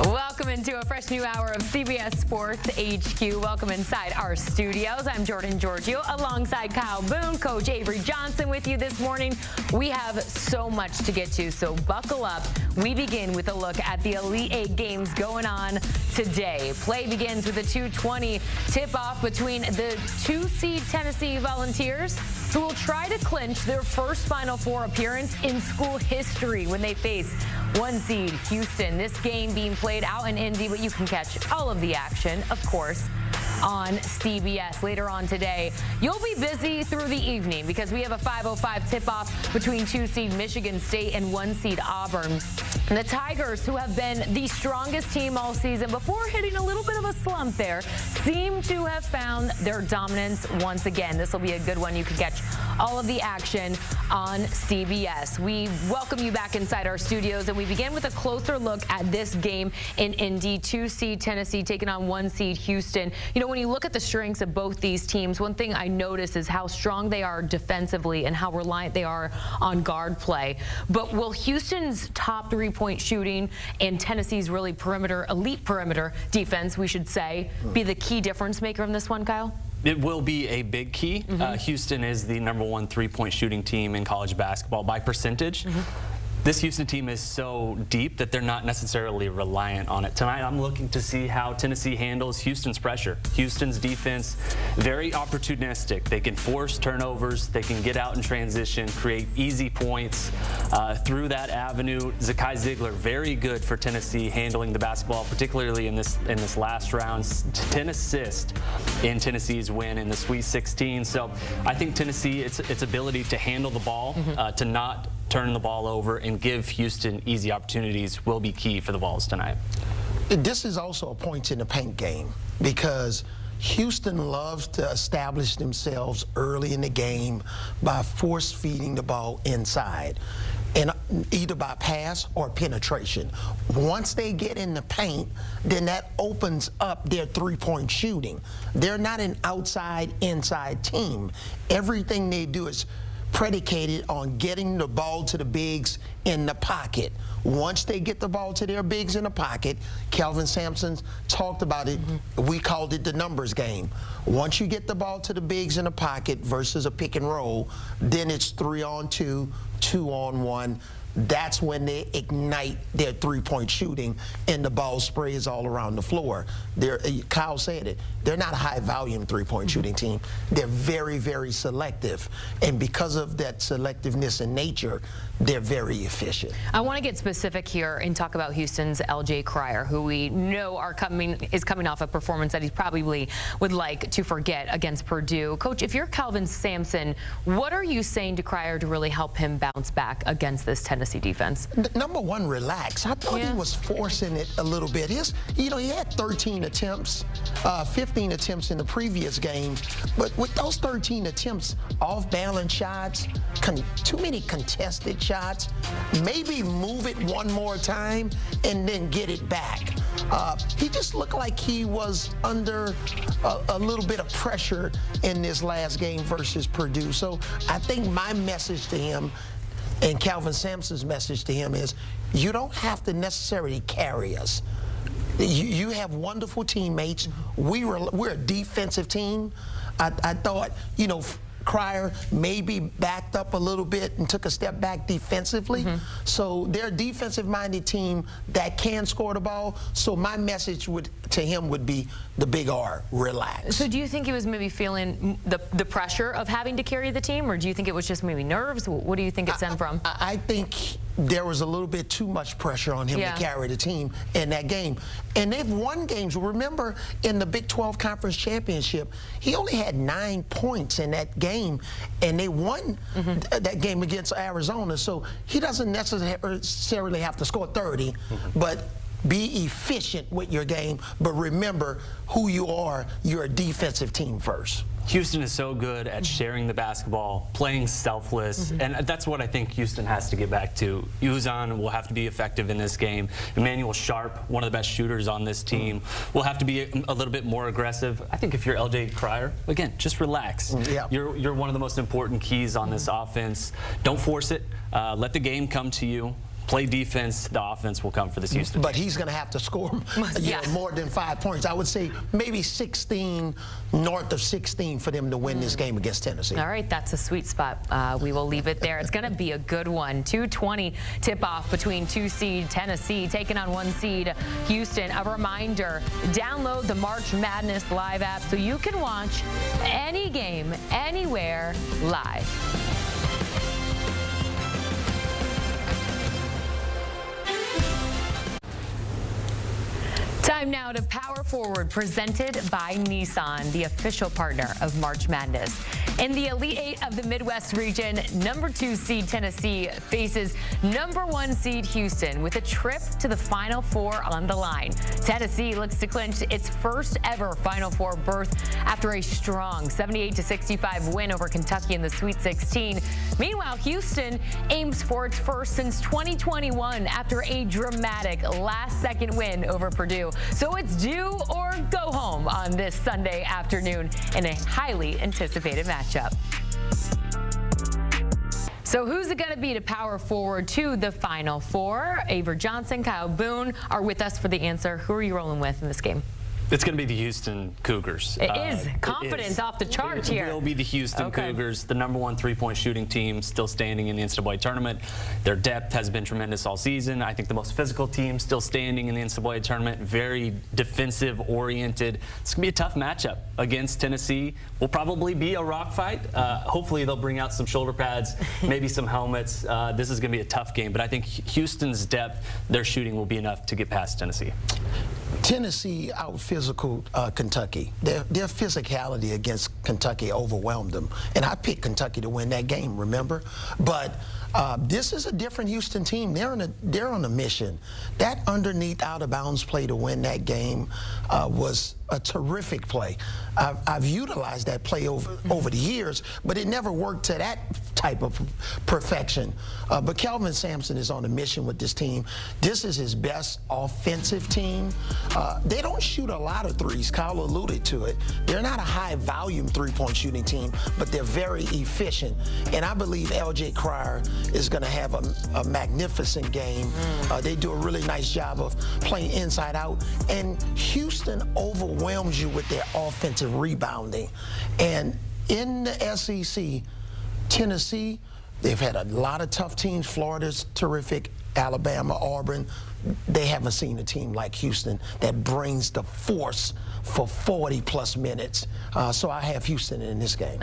Welcome into a fresh new hour of CBS Sports HQ. Welcome inside our studios. I'm Jordan Giorgio alongside Kyle Boone, Coach Avery Johnson with you this morning. We have so much to get to, so buckle up. We begin with a look at the Elite Eight games going on today. Play begins with a 2:20 tip-off between the 2-seed Tennessee Volunteers, who will try to clinch their first Final Four appearance in school history when they face 1-seed Houston. This game being played out in Indy, but you can catch all of the action, of course, on CBS later on today. You'll be busy through the evening because we have a 5:05 tip-off between 2-seed Michigan State and 1-seed Auburn. And the Tigers, who have been the strongest team all season before hitting a little bit of a slump there, seem to have found their dominance once again. This will be a good one. You can catch all of the action on CBS. We welcome you back inside our studios, and we begin with a closer look at this game in Indy. 2-seed Tennessee taking on 1-seed Houston. You know, when you look at the strengths of both these teams, one thing I notice is how strong they are defensively and how reliant they are on guard play. But will Houston's top three-point shooting and Tennessee's really elite perimeter defense, we should say, be the key difference maker in this one, Kyle? It will be a big key. Houston is the #1 three-point shooting team in college basketball by percentage. This Houston team is so deep that they're not necessarily reliant on it. Tonight, I'm looking to see how Tennessee handles Houston's pressure. Houston's defense, very opportunistic. They can force turnovers. They can get out in transition, create easy points through that avenue. Zakai Ziegler, very good for Tennessee handling the basketball, particularly in this last round. 10 assists in Tennessee's win in the Sweet 16. So I think Tennessee, its ability to handle the ball, to not turn the ball over and give Houston easy opportunities will be key for the Vols tonight. This is also a points in the paint game because Houston loves to establish themselves early in the game by force feeding the ball inside, and either by pass or penetration. Once they get in the paint, then that opens up their three-point shooting. They're not an outside-inside team. Everything they do is predicated on getting the ball to the bigs in the pocket. Once they get the ball to their bigs in the pocket, Kelvin Sampson talked about it, we called it the numbers game. Once you get the ball to the bigs in the pocket versus a pick and roll, then it's 3-on-2, 2-on-1. That's when they ignite their three-point shooting and the ball sprays all around the floor. Kyle said it. They're not a high-volume three-point shooting team. They're very, very selective. And because of that selectiveness in nature, they're very efficient. I want to get specific here and talk about Houston's L.J. Cryer, who we know is coming off a performance that he probably would like to forget against Purdue. Coach, if you're Kelvin Sampson, what are you saying to Cryer to really help him bounce back against this Tennessee defense? Number one, relax. I thought he was forcing it a little bit. He had 13 attempts, 15 attempts in the previous game, but with those 13 attempts, off-balance shots, too many contested shots, maybe move it one more time and then get it back. He just looked like he was under a little bit of pressure in this last game versus Purdue. So I think my message to him and Kelvin Sampson's message to him is, you don't have to necessarily carry us. You have wonderful teammates. We're a defensive team. I thought, Cryer maybe backed up a little bit and took a step back defensively. So they're a defensive-minded team that can score the ball. So my message to him would be the big R, relax. So do you think he was maybe feeling the pressure of having to carry the team, or do you think it was just maybe nerves? What do you think it stemmed from? I think there was a little bit too much pressure on him to carry the team in that game. And they've won games. Remember, in the Big 12 Conference Championship, he only had 9 points in that game, and they won that game against Arizona. So he doesn't necessarily have to score 30, but be efficient with your game. But remember who you are. You're a defensive team first. Houston is so good at sharing the basketball, playing selfless, and that's what I think Houston has to get back to. Uzan will have to be effective in this game. Emmanuel Sharp, one of the best shooters on this team, will have to be a little bit more aggressive. I think if you're L.J. Cryer, again, just relax. You're one of the most important keys on this offense. Don't force it. Let the game come to you. play defense, the offense will come for this Houston But team. he's going to have to score Yeah. more than 5 points. I would say maybe 16, north of 16 for them to win this game against Tennessee. All right, that's a sweet spot. We will leave it there. It's going to be a good one. 2:20 tip-off between 2-seed Tennessee taking on 1-seed Houston. A reminder, download the March Madness live app so you can watch any game, anywhere, live. Time now to Power Forward, presented by Nissan, the official partner of March Madness. In the Elite Eight of the Midwest region, number 2 seed Tennessee faces number 1 seed Houston with a trip to the Final Four on the line. Tennessee looks to clinch its first ever Final Four berth after a strong 78-65 win over Kentucky in the Sweet 16. Meanwhile, Houston aims for its first since 2021 after a dramatic last-second win over Purdue. So it's do or go home on this Sunday afternoon in a highly anticipated matchup. So who's it going to be to power forward to the Final Four? Avery Johnson, Kyle Boone are with us for the answer. Who are you rolling with in this game? It's going to be the Houston Cougars. It is. Confidence off the charts here. It will be the Houston Cougars, the number 1 3-point shooting team, still standing in the NCAA tournament. Their depth has been tremendous all season. I think the most physical team still standing in the NCAA tournament, very defensive-oriented. It's going to be a tough matchup against Tennessee. Will probably be a rock fight. Hopefully they'll bring out some shoulder pads, maybe some helmets. This is going to be a tough game, but I think Houston's depth, their shooting will be enough to get past Tennessee. Tennessee out-physical Kentucky. Their physicality against Kentucky overwhelmed them. And I picked Kentucky to win that game, remember? But this is a different Houston team. They're on a mission. That underneath out-of-bounds play to win that game was a terrific play. I've utilized that play over the years, but it never worked to that type of perfection. But Kelvin Sampson is on a mission with this team. This is his best offensive team. They don't shoot a lot of threes. Kyle alluded to it. They're not a high-volume three-point shooting team, but they're very efficient. And I believe L.J. Cryer is going to have a magnificent game. They do a really nice job of playing inside out. And Houston overwhelms you with their offensive rebounding. And in the SEC, Tennessee, they've had a lot of tough teams. Florida's terrific. Alabama, Auburn. They haven't seen a team like Houston that brings the force for 40-plus minutes. So I have Houston in this game.